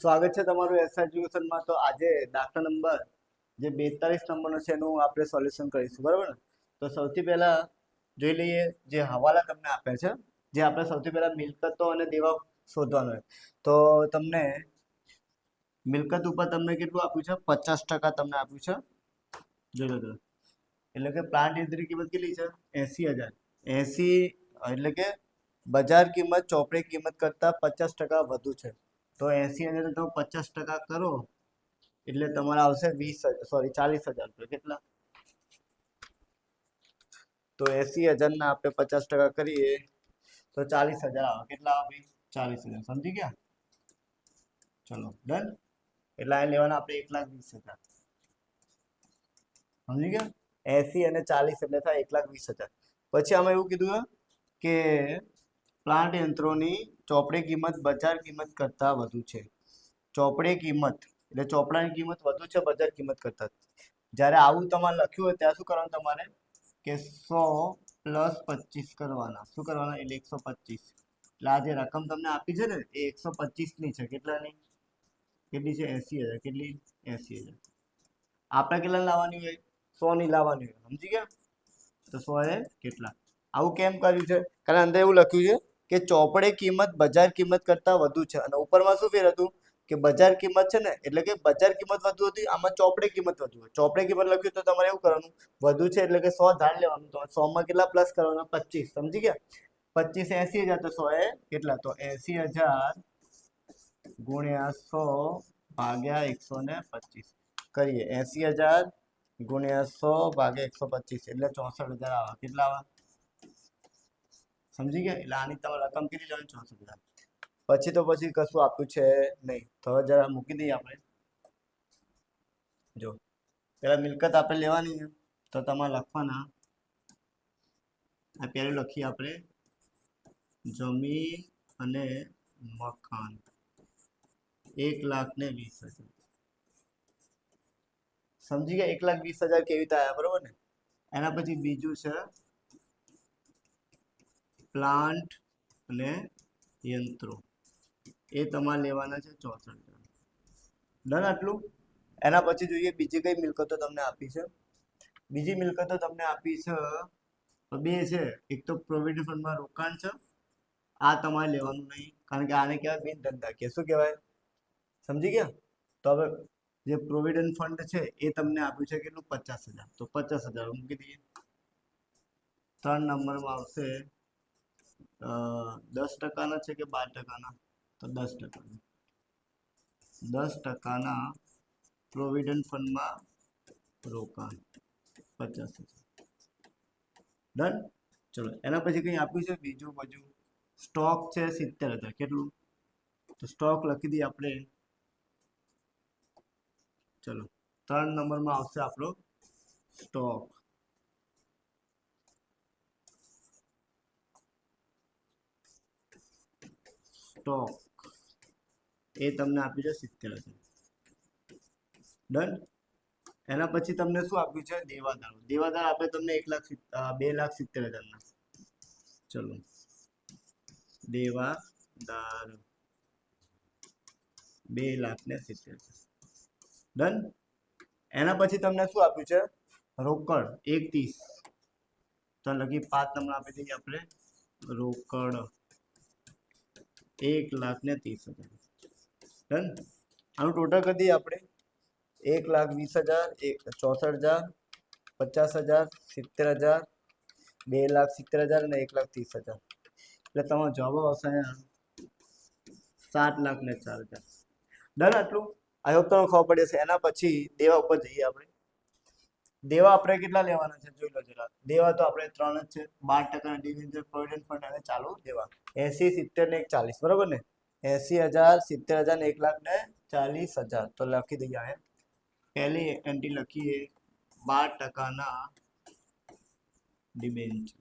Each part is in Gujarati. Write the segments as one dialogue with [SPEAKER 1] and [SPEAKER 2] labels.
[SPEAKER 1] સ્વાગત છે તમારું એસઆર એજ્યુકેશનમાં। તો આજે દાખલા નંબર જે 42 નંબરનો છે એનું આપણે સોલ્યુશન કરીશું, બરાબર ને? તો સૌથી પહેલા જોઈ લઈએ જે હવાલા તમને આપે છે, જે આપણે સૌથી પહેલા મિલકતો અને દેવા શોધવાનો હોય। તો તમને મિલકત ઉપર તમને કેટલું આપ્યું છે? 50% તમને આપ્યું છે, જોઈ લો તમે। એટલે કે પ્લાન્ટ યંત્રની કિંમત કેટલી છે? 80,000। 80 એટલે કે બજાર કિંમત ચોપડી કિંમત કરતા 50% વધુ છે। તો 80,000 તમે 50% કરો એટલે તમારે આવશે 40,000 રૂપિયા। કેટલા? તો 80,000 ના આપણે 50% કરીએ તો 40,000 આવે। કેટલા આવે? 40,000। સમજી ગયા? ચલો ડન। એટલે આ લેવાના આપણે 1,20,000। સમજી ગયા? 80 અને 40 એટલે થાય 1,20,000। પછી આમાં એવું કીધું કે પ્લાન્ટ યંત્રોની ચોપડી કિંમત બજાર કિંમત કરતા વધુ છે। ચોપડી કિંમત એટલે ચોપડાની કિંમત વધુ છે બજાર કિંમત કરતા। જ્યારે આવું તમારે લખ્યું હોય ત્યાં શું કરવાનું તમારે કે 100 + 25 કરવાના। શું કરવાના? એટલે 125। એટલે આ જે રકમ તમને આપી છે ને એ 125 ની છે। કેટલાની? કેટલી છે? 80,000। કેટલી? 80,000। આપણે કેટલા લાવવાની હોય? 100 ની લાવવાની હોય। સમજી ગયા? તો 100 એ કેટલા? આવું કેમ કર્યું છે? કારણ અંદર એવું લખ્યું છે કે ચોપડે કિંમત બજાર કિંમત કરતા વધુ છે અને ઉપરમાં શું ફેર હતું કે બજાર કિંમત છે ને એટલે કે બજાર કિંમત વધુ હતી, આમાં ચોપડે કિંમત વધુ હોય। ચોપડે કિંમત લખ્યું તો તમારે એવું કરવાનું વધુ છે એટલે કે 100 ધાર લેવાનું। તો 100 માં કેટલા પ્લસ કરવાના? 25। સમજી ગયા? 25 એ 80,000 તો 100 એ કેટલા? તો 80,000 ગુણ્યા 100 ભાગ્યા 125 કરીએ। 80,000 ગુણ્યા 100 ભાગ્યા 125 એટલે 64,000 આવે। કેટલા આવે? સમજી ગયા? એટલે આની તમારે રકમ કેટલી લેવાની? 64,000। પછી તો પછી કશું આપ્યું છે નહીં, તો હવે જરા મૂકી દઈએ આપણે। જો પેલા મિલકત આપણે લેવાની છે તો તમારે લખવાના, આ પહેલું લખીએ આપણે જમીન અને મકાન 1,20,000। સમજી ગયા? 1,20,000 કેવી રીતે આવ્યા? બરોબર ને? એના પછી બીજું છે પ્લાન્ટ અને યંત્રો, એ તમારે લેવાના છે 64,000। ડન આટલું? એના પછી જોઈએ બીજી કઈ મિલકતો તમને આપી છે। બીજી મિલકતો તમને આપી છે બે છે। એક તો પ્રોવિડન્ટ ફંડમાં રોકાણ છે, આ તમારે લેવાનું નહીં કારણ કે આને કહેવાય બિન ધંધાકીય। શું કહેવાય? સમજી ગયા? તો હવે જે પ્રોવિડન્ટ ફંડ છે એ તમને આપ્યું છે કેટલું? 50,000। તો 50,000 મૂકી દઈએ। 3 નંબરમાં આવશે 10%ના છે કે 12%ના? તો 10%। 10%ના પ્રોવિડન્ટ ફંડમાં રોકાણ 50,000। ડન? ચલો એના પછી કંઈ આપ્યું છે બીજું? બાજુ સ્ટોક છે 70,000। કેટલું? તો સ્ટોક લખી દઈએ આપણે। ચલો 3 નંબરમાં આવશે આપણો સ્ટોક। સ્ટોક એ તમને આપ્યું છે 70,000। ડન? એના પછી તમને શું આપ્યું છે? દેવાદારો। દેવાદાર આપણે તમને 2,70,000 ના। ચલો દેવાદાર 2,70,000। ડન? એના પછી તમને શું આપ્યું છે? રોકડ 1,30,000। તો લગી 5 નંબર આપી દઈએ આપણે રોકડ 1,30,000। ડન? આનું ટોટલ કરી દઈએ આપણે 1,20,000, 64,000, 50,000, 70,000, 2,70,000 અને 1,30,000। એટલે તમારો જવાબ આવશે 7,04,000। ડન આટલું? આઈ હોપ તમને ખબર પડી હશે। એના પછી દેવા ઉપર જઈએ આપણે। દેવા આપણે કેટલા લેવાના છે જોઈ લો જરા। દેવા તો આપણે 3 જ છે, 12% ડિવિડન્ડ, પ્રોવિડન્ટ ફંડ અને ચાલુ દેવા। 80, 70 ને 140, બરોબર ને? 80,000, 70,000 ને 1,40,000। તો લખી દઈએ આ પહેલી એન્ટ્રી લખીએ 12%ના ડિબેન્ચર।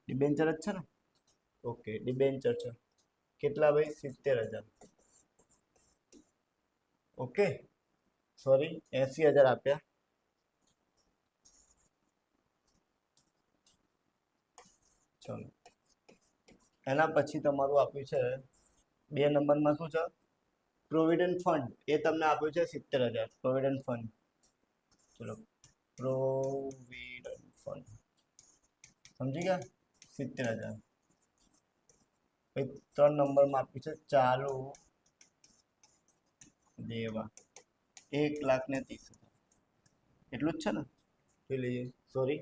[SPEAKER 1] ડિબેન્ચર જ છે ને? ઓકે ડિબેન્ચર છે। કેટલા ભાઈ? 70,000। ઓકે સોરી 80,000 આપ્યા। ચલો એના પછી તમારું આપ્યું છે 2 નંબરમાં શું છે? પ્રોવિડન્ટ ફંડ એ તમને આપ્યું છે 70,000 પ્રોવિડન્ટ ફંડ. ચલો પ્રોવિડન્ટ ફંડ સમજી ગયા 70,000. પછી 3 નંબરમાં આપ્યું છે ચાલુ દેવા 1,30,000. એટલું જ છે ને, જોઈ લઈએ. સોરી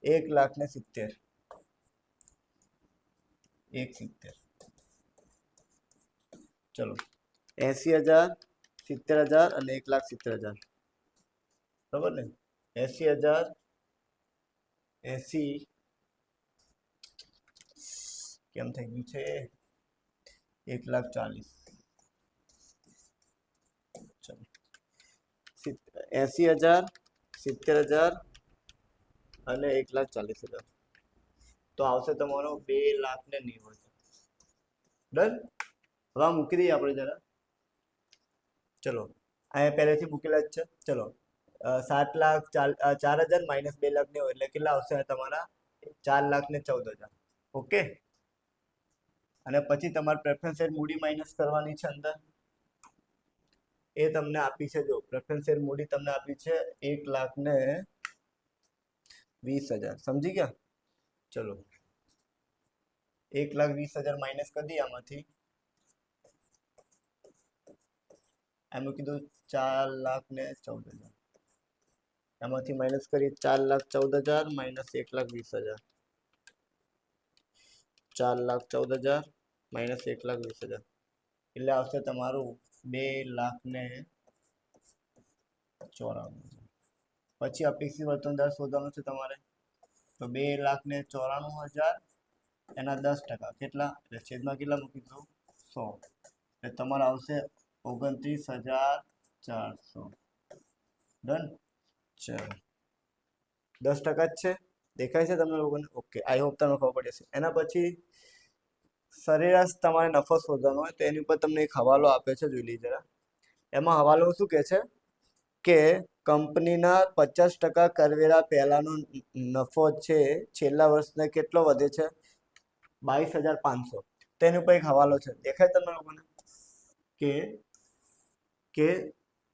[SPEAKER 1] 1,70,000 170. ચલો 80,000 70,000 અને 1,70,000 બરાબર ને. 80,000 80 કેમ થઈ ગયું છે 1,40,000. ચલો 80,000 70,000 અને 1,40,000 તો આવશે તમારો 2,90,000. ડન. હવે મૂકી દઈએ આપણે જરા. ચલો અહીંયા પહેલેથી મૂકેલા જ છે. ચલો 7,04,000 માઇનસ 2,90,000 એટલે કેટલા આવશે તમારા 4,14,000. ઓકે. અને પછી તમારે પ્રેફરન્સ શેર મૂડી માઇનસ કરવાની છે અંદર. એ તમને આપી છે, જો પ્રેફરન્સ શેર મૂડી તમને આપી છે 1,20,000. સમજી ગયા. ચલો 1,20,000 માઇનસ કરી દઈએ આમાંથી. એનું કીધું 4,14,000. એમાંથી માઇનસ કરીએ 4,14,000 માઇનસ 1,20,000. 4,14,000 માઇનસ 1,20,000 એટલે આવશે તમારું 2,94,000. પછી અપેક્ષિત વર્તન દર શોધવાનો છે તમારે. તો 2,94,000 એના 10% કેટલા એટલે છેદમાં કેટલા મૂકી દો 100 એટલે તમારે આવશે 29,400. ડન. ચલો 10% જ છે, દેખાય છે તમને લોકોને? ઓકે, આઈ હોપ તમને ખબર પડી હશે. એના પછી સરેરાશ તમારે નફો શોધવાનો હોય તો એની ઉપર તમને એક હવાલો આપે છે, જોઈ લઈએ જરા. એમાં હવાલો શું કહે છે કે કંપનીના 50% કરવેરા પહેલાનો નફો છે છેલ્લા વર્ષને કેટલો વધે છે 22,500. તો એની ઉપર એક હવાલો છે, દેખાય તમને લોકોને? કે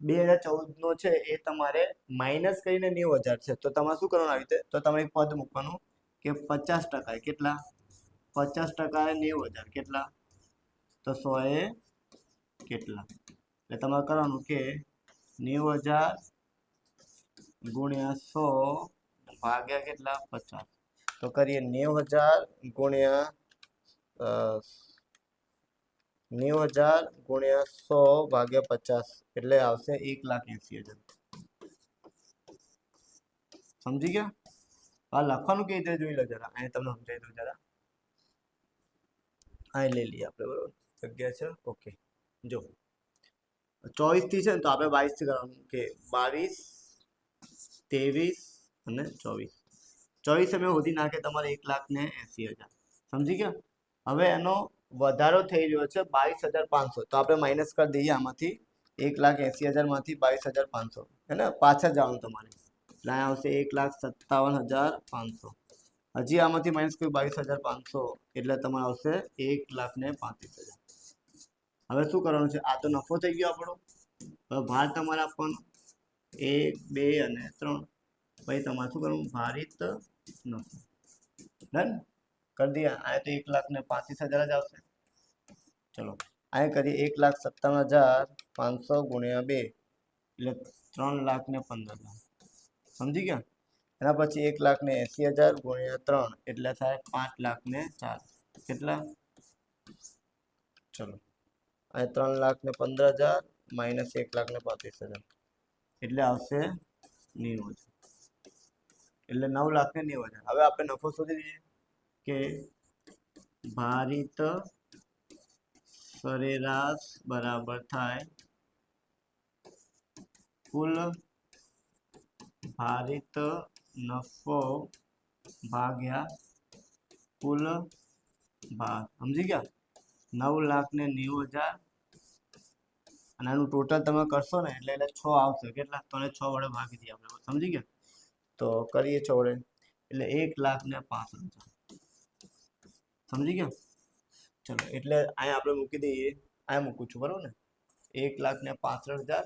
[SPEAKER 1] 2014 નો છે એ તમારે માઇનસ કરીને 90,000 છે. તો તમારે શું કરવાનું આવી રીતે? તો તમારે એક પદ મૂકવાનું કે 50% કેટલા 50% 90,000 કેટલા તો 100 કેટલા. એટલે તમારે કરવાનું કે 90,000 ગુણ્યા 100 ભાગ્યા કેટલા 50. તો કરીએ 90,000 ગુણ્યા 90,000 ગુણ્યા 100 ભાગ્યા 50 એટલે આવશે 1,80,000. સમજી ગયા? આ લખવાનું કેવી રીતે જોઈ લો જરા. અહીં તમને સમજાવી દઉં જરા. અહીં લઈ લઈએ આપણે, બરોબર જગ્યા છે. ઓકે, જો 24 થી છે ને તો આપણે 22 થી કરવાનું કે 22 23 અને 24. 24 અમે હોધી નાખે તમારે 1,80,000. સમજી ગયા? હવે એનો વધારો થઈ રહ્યો છે 22,500 તો આપણે માઇનસ કરી દઈએ આમાંથી 1,80,000 માંથી 22,500 હે ને. પાછળ જવાનું તમારે એટલે અહીંયા આવશે 1,57,500. હજી આમાંથી માઇનસ કર્યું 22,500 એટલે તમારે આવશે 1,35,000. હવે શું કરવાનું છે? આ તો નફો થઈ ગયો આપણો. હવે ભાર તમારે આપવાનો 1 2 અને 3. પછી તમારે શું કરવાનું? ભારિત નફો. ડન કરી દઈએ. આ તો 1,35,000 જ આવશે. ચલો અહીં કરીએ 1,57,500 ગુણ્યા 2 એટલે 3,15,000. સમજી ગયા? એના પછી 1,80,000 ગુણ્યા 3 એટલે થાય 5,04,000 કેટલા. ચલો અહીં 3,15,000 માઇનસ 1,35,000 એટલે આવશે 90,000 એટલે 9,90,000. હવે આપણે નફો શોધી દઈએ કે ભારિત સરેરાશ બરાબર થાય કુલ ભારિત નફો ભાગ્યા કુલ ભાર. સમજી ગયા? 9,90,000 અને આનું ટોટલ તમે કરશો ને એટલે 6 આવશે. કેટલા? તો 6 વડે ભાગી દઈએ આપણે. સમજી ગયા? તો કરીએ 6 વડે એટલે 1,65,000. સમજી ગયા? ચલો એટલે અહીંયા આપણે મૂકી દઈએ. અહીંયા મૂકું છું, બરોબર ને? 1,65,000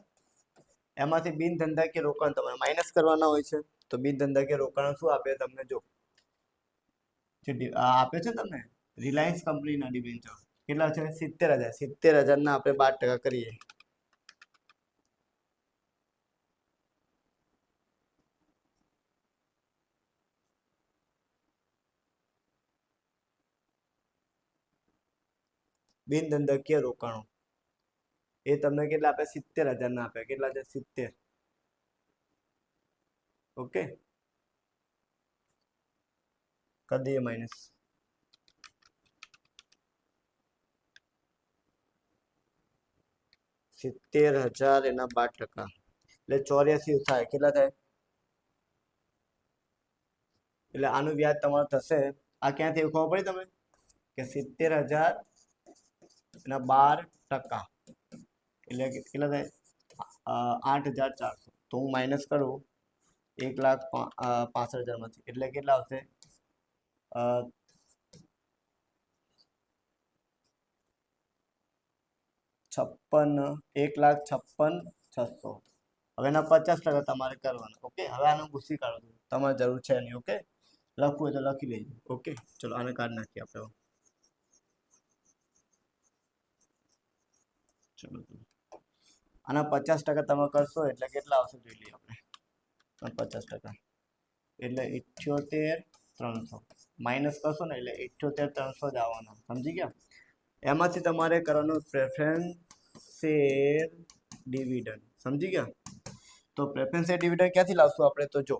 [SPEAKER 1] એમાંથી બિન ધંધાકીય રોકાણ તમારે માઇનસ કરવાના હોય છે. તો બિન ધંધાકીય રોકાણ શું આપે તમને જો આપે છે તમને રિલાયન્સ કંપનીના ડિબેન્ચર કેટલા છે 70,000 70,000 ના આપણે 12% કરીએ બિન ધંધાકીય રોકાણો એ તમને કેટલા આપે 70,000 ના આપે કેટલા છે 70 ઓકે કરી દઈએ માઇનસ 70,000 એના 12% એટલે 84 થાય કેટલા થાય એટલે આનું વ્યાજ તમારું થશે આ ક્યાંથી ખબર પડી તમે કે 70,000 એના 12% એટલે કેટલા થાય 8,400 તો હું માઇનસ કરું 1,65,000 માંથી એટલે કેટલા આવશે 1,56,600 હવે એના 50% તમારે કરવાના ઓકે હવે આનું ભૂસી કાઢો તમારે જરૂર છે નહીં ઓકે લખવું હોય તો લખી લેજો ઓકે ચલો આને કાઢી નાખીએ આપણે ચલો આના 50% તમે કરશો એટલે કેટલા આવશે જોઈ લઈએ આપણે 50% એટલે 78,300 માઇનસ કરશો ને એટલે 78,300 જ આવવાના સમજી ગયા એમાંથી તમારે કરવાનું પ્રેફરન્સ શેર ડિવિડન્ડ સમજી ગયા તો પ્રેફરન્સ શેર ડિવિડન્ડ ક્યાંથી લાવશું આપણે તો જો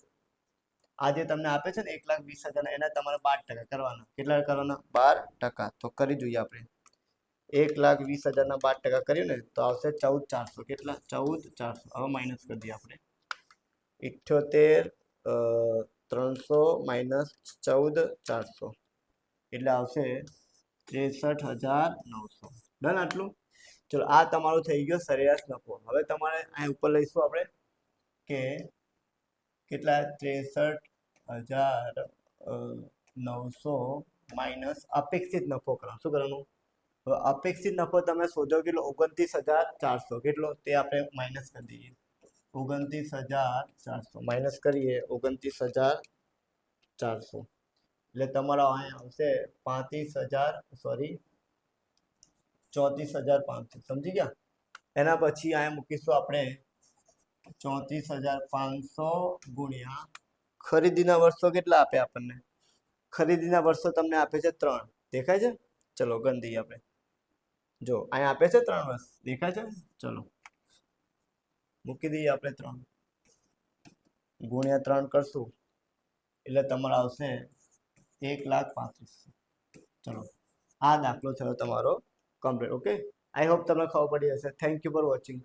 [SPEAKER 1] આજે તમને આપે છે ને 1,20,000 એના તમારે 12% કરવાના કેટલા કરવાના 12% તો કરી જોઈએ આપણે 1,20,000 ના 12% કર્યું ને તો આવશે 14,400 કેટલા 14,400 હવે માઇનસ કરી દઈએ આપણે 78,300 માઇનસ 14,400 એટલે આવશે 63,900 ડન આટલું ચલો આ તમારું થઈ ગયો સરેરાશ નફો હવે તમારે અહીં ઉપર લઈશું આપણે કે કેટલા 63,900 માઇનસ અપેક્ષિત નફો કરો શું કરવાનું તો અપેક્ષિત નફો તમે શોધો કેટલો 29,400 કેટલો તે આપણે માઇનસ કરી દઈએ 29,400 માઇનસ કરીએ 29,400 એટલે તમારો અહીં આવશે 34,500 સમજી ગયા એના પછી અહીંયા મૂકીશું આપણે 34,500 ગુણ્યા ખરીદીના વર્ષો કેટલા આપે આપણને ખરીદીના વર્ષો તમને આપે છે 3 દેખાય છે ચલો ગણ દઈએ આપણે જો અહીંયા આપે છે 3 વર્ષ દેખાય છે ચલો મૂકી દઈએ આપણે 3 ગુણ્યા 3 કરશું એટલે તમારો આવશે 1,35,000 ચલો આ દાખલો થયો તમારો કમ્પ્લીટ ઓકે આઈ હોપ તમને ખબર પડી હશે થેન્ક યુ ફોર વોચિંગ